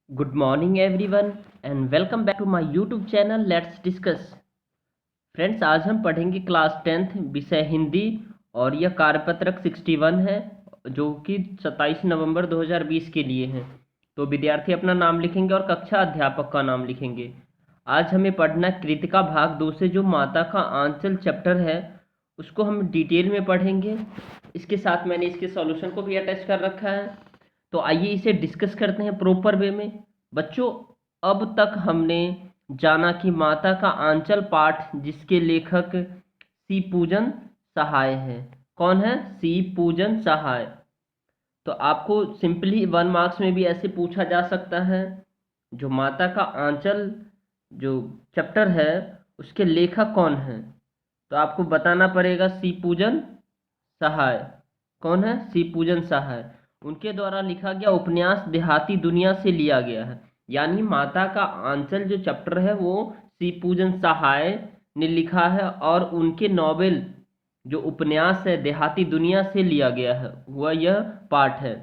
Good morning everyone and welcome back to my YouTube channel let's discuss. Friends, आज हम पढ़ेंगे class 10th विषय हिंदी और यह कार्यपत्रक 61 है जो कि 27 नवंबर 2020 के लिए है। तो विद्यार्थी अपना नाम लिखेंगे और कक्षा अध्यापक का नाम लिखेंगे। आज हमें पढ़ना कृतिका भाग 2 से जो माता का आंचल चैप्टर है उसको हम डिटेल में पढ़ेंगे। इसके साथ मैंने इसके सॉल्यूशन को भी अटैच कर रखा है। तो आइए इसे डिस्कस करते हैं प्रॉपर वे में। बच्चों, अब तक हमने जाना कि माता का आंचल पाठ जिसके लेखक सी पूजन सहाय है। कौन है? सी पूजन सहाय। तो आपको सिंपली 1 मार्क्स में भी ऐसे पूछा जा सकता है, जो माता का आंचल जो चैप्टर है उसके लेखक कौन है? तो आपको बताना पड़ेगा सी पूजन सहाय। कौन है? सी पूजन सहाय। उनके द्वारा लिखा गया उपन्यास देहाती दुनिया से लिया गया है। यानी माता का आंचल जो चैप्टर है वो सी पूजन सहाय ने लिखा है और उनके नॉवेल जो उपन्यास है देहाती दुनिया से लिया गया है वह यह पाठ है।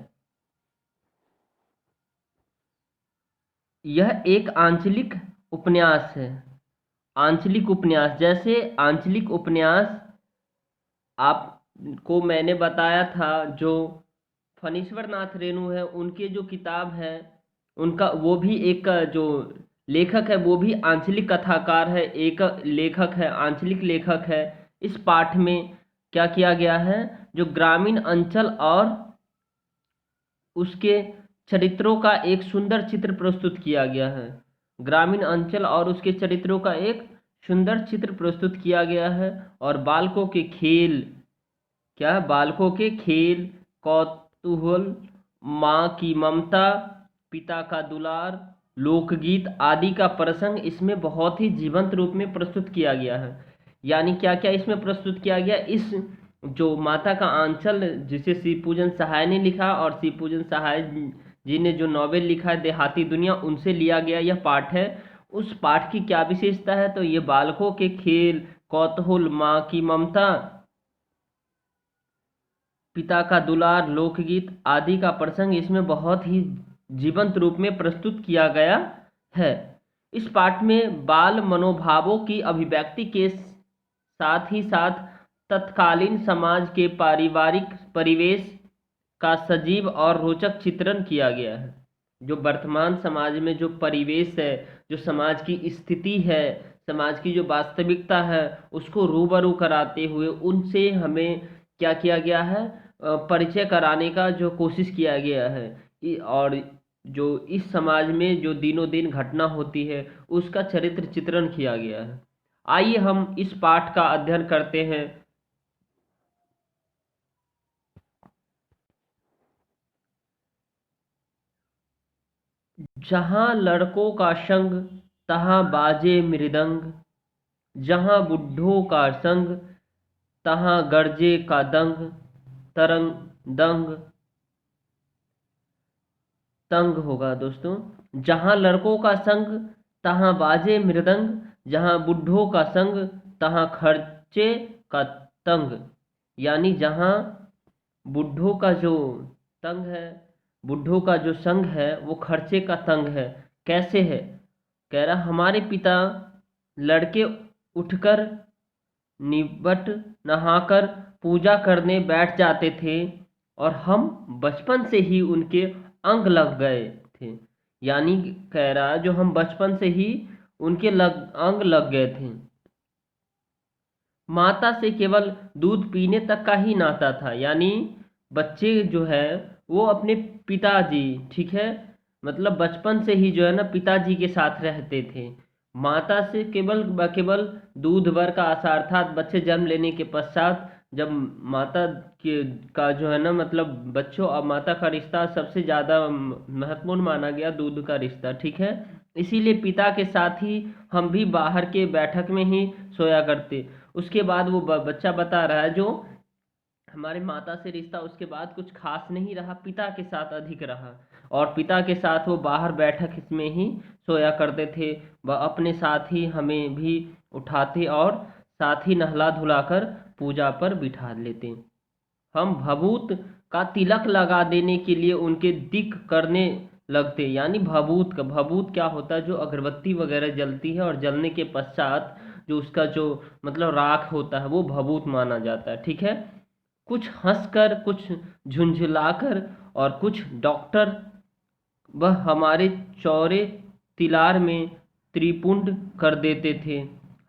यह एक आंचलिक उपन्यास है। आंचलिक उपन्यास, जैसे आंचलिक उपन्यास आपको मैंने बताया था, जो फणीश्वर नाथ रेणु है उनके जो किताब है उनका वो भी एक जो लेखक है वो भी आंचलिक कथाकार है, एक लेखक है, आंचलिक लेखक है। इस पाठ में क्या किया गया है, जो ग्रामीण अंचल और उसके चरित्रों का एक सुंदर चित्र प्रस्तुत किया गया है। ग्रामीण अंचल और उसके चरित्रों का एक सुंदर चित्र प्रस्तुत किया गया है। और बालकों के खेल, क्या है? बालकों के खेल, कौतूहल, माँ की ममता, पिता का दुलार, लोकगीत आदि का प्रसंग इसमें बहुत ही जीवंत रूप में प्रस्तुत किया गया है। यानी क्या क्या इसमें प्रस्तुत किया गया? इस जो माता का आंचल जिसे शिव पूजन सहाय ने लिखा और शिव पूजन सहाय जी ने जो नॉवेल लिखा है देहाती दुनिया, उनसे लिया गया यह पाठ है। उस पाठ की क्या विशेषता है? तो ये बालकों के खेल, कौतूहल, माँ की ममता, पिता का दुलार, लोकगीत आदि का प्रसंग इसमें बहुत ही जीवंत रूप में प्रस्तुत किया गया है। इस पाठ में बाल मनोभावों की अभिव्यक्ति के साथ ही साथ तत्कालीन समाज के पारिवारिक परिवेश का सजीव और रोचक चित्रण किया गया है। जो वर्तमान समाज में जो परिवेश है, जो समाज की स्थिति है, समाज की जो वास्तविकता है उसको रूबरू कराते हुए उनसे हमें क्या किया गया है, परिचय कराने का जो कोशिश किया गया है। और जो इस समाज में जो दिनों दिन घटना होती है उसका चरित्र चित्रण किया गया है। आइए हम इस पाठ का अध्ययन करते हैं। जहाँ लड़कों का संग तहाँ बाजे मृदंग, जहाँ बुढ़ों का संग तहाँ गरजे का दंग, तरंग दंग तंग होगा दोस्तों। जहाँ लड़कों का संग तहाँ बाजे मृदंग, जहाँ बुढ़ों का संग तहाँ खर्चे का तंग। यानी जहाँ बुढ़ों का जो तंग है, बुढ़ों का जो संग है वो खर्चे का तंग है। कैसे है? कह रहा हमारे पिता लड़के उठकर निबट नहाकर पूजा करने बैठ जाते थे और हम बचपन से ही उनके अंग लग गए थे। यानी कह रहा जो हम बचपन से ही उनके अंग लग गए थे। माता से केवल दूध पीने तक का ही नाता था। यानी बच्चे जो है वो अपने पिताजी, ठीक है, मतलब बचपन से ही जो है ना पिताजी के साथ रहते थे। माता से केवल केवल दूध भर का आसार, अर्थात बच्चे जन्म लेने के पश्चात जब माता के का जो है ना मतलब बच्चों और माता का रिश्ता सबसे ज़्यादा महत्वपूर्ण माना गया, दूध का रिश्ता, ठीक है। इसीलिए पिता के साथ ही हम भी बाहर के बैठक में ही सोया करते। उसके बाद वो बच्चा बता रहा है जो हमारे माता से रिश्ता उसके बाद कुछ खास नहीं रहा, पिता के साथ अधिक रहा। और पिता के साथ वो बाहर बैठक इसमें ही सोया करते थे। वह अपने साथ ही हमें भी उठाते और साथ ही नहला धुलाकर पूजा पर बिठा लेते। हम भभूत का तिलक लगा देने के लिए उनके दिक करने लगते, यानी भभूत का भभूत क्या होता है, जो अगरबत्ती वगैरह जलती है और जलने के पश्चात जो उसका जो मतलब राख होता है वो भभूत माना जाता है। ठीक है, कुछ हंसकर, कुछ झुंझुलाकर और कुछ डॉक्टर वह हमारे चौरे तिलार में त्रिपुंड कर देते थे।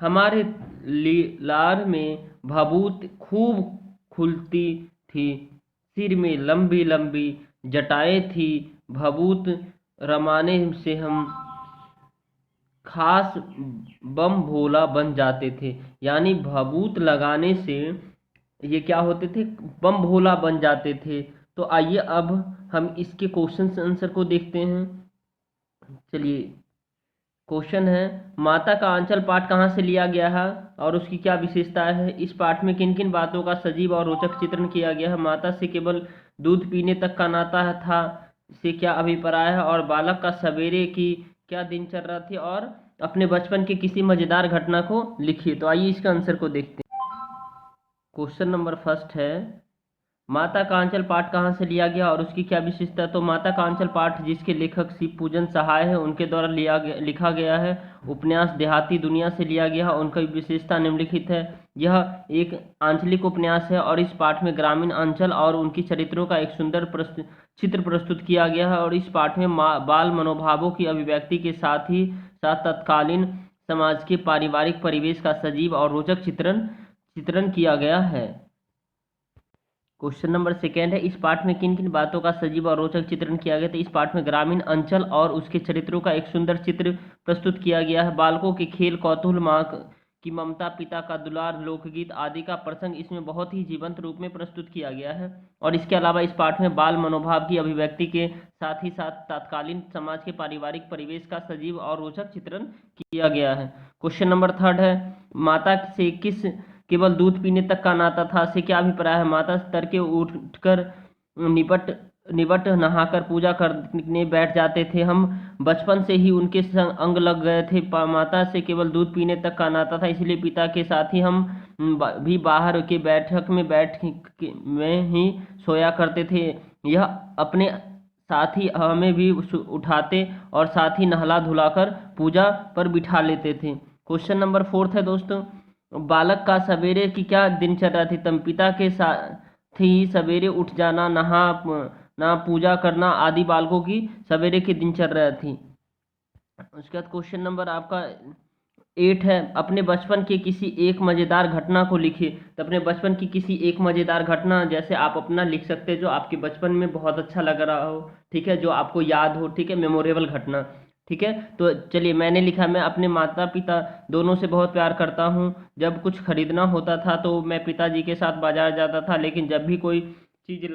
हमारे लीलार में भभूत खूब खुलती थी, सिर में लंबी लंबी जटाएं थी। भभूत रमाने से हम खास बम भोला बन जाते थे, यानी भभूत लगाने से ये क्या होते थे, बम भोला बन जाते थे। तो आइए अब हम इसके क्वेश्चन आंसर को देखते हैं। चलिए, क्वेश्चन है, माता का आंचल पाठ कहाँ से लिया गया है और उसकी क्या विशेषताएं है। इस पाठ में किन किन बातों का सजीव और रोचक चित्रण किया गया है। माता से केवल दूध पीने तक का नाता था से क्या अभिप्राय है, और बालक का सवेरे की क्या दिनचर्या थी, और अपने बचपन की किसी मजेदार घटना को लिखिए। तो आइए इसका आंसर को देखते हैं। क्वेश्चन नंबर फर्स्ट है, माता का आंचल पाठ कहाँ से लिया गया और उसकी क्या विशेषता। तो माता का आंचल पाठ, जिसके लेखक शिव पूजन सहाय है, उनके द्वारा लिखा गया है। उपन्यास देहाती दुनिया से लिया गया है। उनकी विशेषता निम्नलिखित है। यह एक आंचलिक उपन्यास है और इस पाठ में ग्रामीण अंचल और उनकी चरित्रों का एक सुंदर चित्र प्रस्तुत किया गया है। और इस पाठ में बाल मनोभावों की अभिव्यक्ति के साथ ही साथ तत्कालीन समाज के पारिवारिक परिवेश का सजीव और रोचक चित्रण किया गया है। क्वेश्चन नंबर सेकेंड है, इस पाठ में किन किन बातों का सजीव और रोचक चित्रण किया गया। तो इस पाठ में ग्रामीण अंचल और उसके चरित्रों का एक सुंदर चित्र प्रस्तुत किया गया है। बालकों के खेल, कौतूहल, माँ की ममता, पिता का दुलार, लोकगीत आदि का प्रसंग इसमें बहुत ही जीवंत रूप में प्रस्तुत किया गया है। और इसके अलावा इस पाठ में बाल मनोभाव की अभिव्यक्ति के साथ ही साथ तत्कालीन समाज के पारिवारिक परिवेश का सजीव और रोचक चित्रण किया गया है। क्वेश्चन नंबर थर्ड है, माता से किस केवल दूध पीने तक का नाता था से क्या अभिप्राय है। माता तड़के उठकर निबट नहाकर पूजा करने बैठ जाते थे। हम बचपन से ही उनके संग अंग लग गए थे। माता से केवल दूध पीने तक का नाता था, इसलिए पिता के साथ ही हम भी बाहर के बैठक में ही सोया करते थे। यह अपने साथ ही हमें भी उठाते और साथ ही नहला धुलाकर पूजा पर बिठा लेते थे। क्वेश्चन नंबर फोर्थ है दोस्तों, बालक का सवेरे की क्या दिनचर्या थी। तम पिता के साथ ही सवेरे उठ जाना, नहा पूजा करना आदि बालकों की सवेरे की दिनचर्या थी। उसके बाद क्वेश्चन नंबर आपका 8 है, अपने बचपन के किसी एक मज़ेदार घटना को लिखिए। तो अपने बचपन की किसी एक मज़ेदार घटना, जैसे आप अपना लिख सकते हैं जो आपके बचपन में बहुत अच्छा लग रहा हो, ठीक है, जो आपको याद हो, ठीक है, मेमोरेबल घटना। ठीक है, तो चलिए, मैंने लिखा, मैं अपने माता पिता दोनों से बहुत प्यार करता हूँ। जब कुछ खरीदना होता था तो मैं पिताजी के साथ बाजार जाता था, लेकिन जब भी कोई चीज़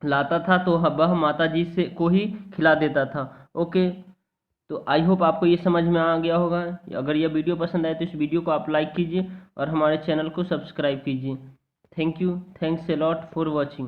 लाता था तो वह माता जी से को ही खिला देता था। ओके, तो आई होप आपको ये समझ में आ गया होगा। अगर यह वीडियो पसंद आए तो इस वीडियो को आप लाइक कीजिए और हमारे चैनल को सब्सक्राइब कीजिए। Thank you, thanks a lot for watching.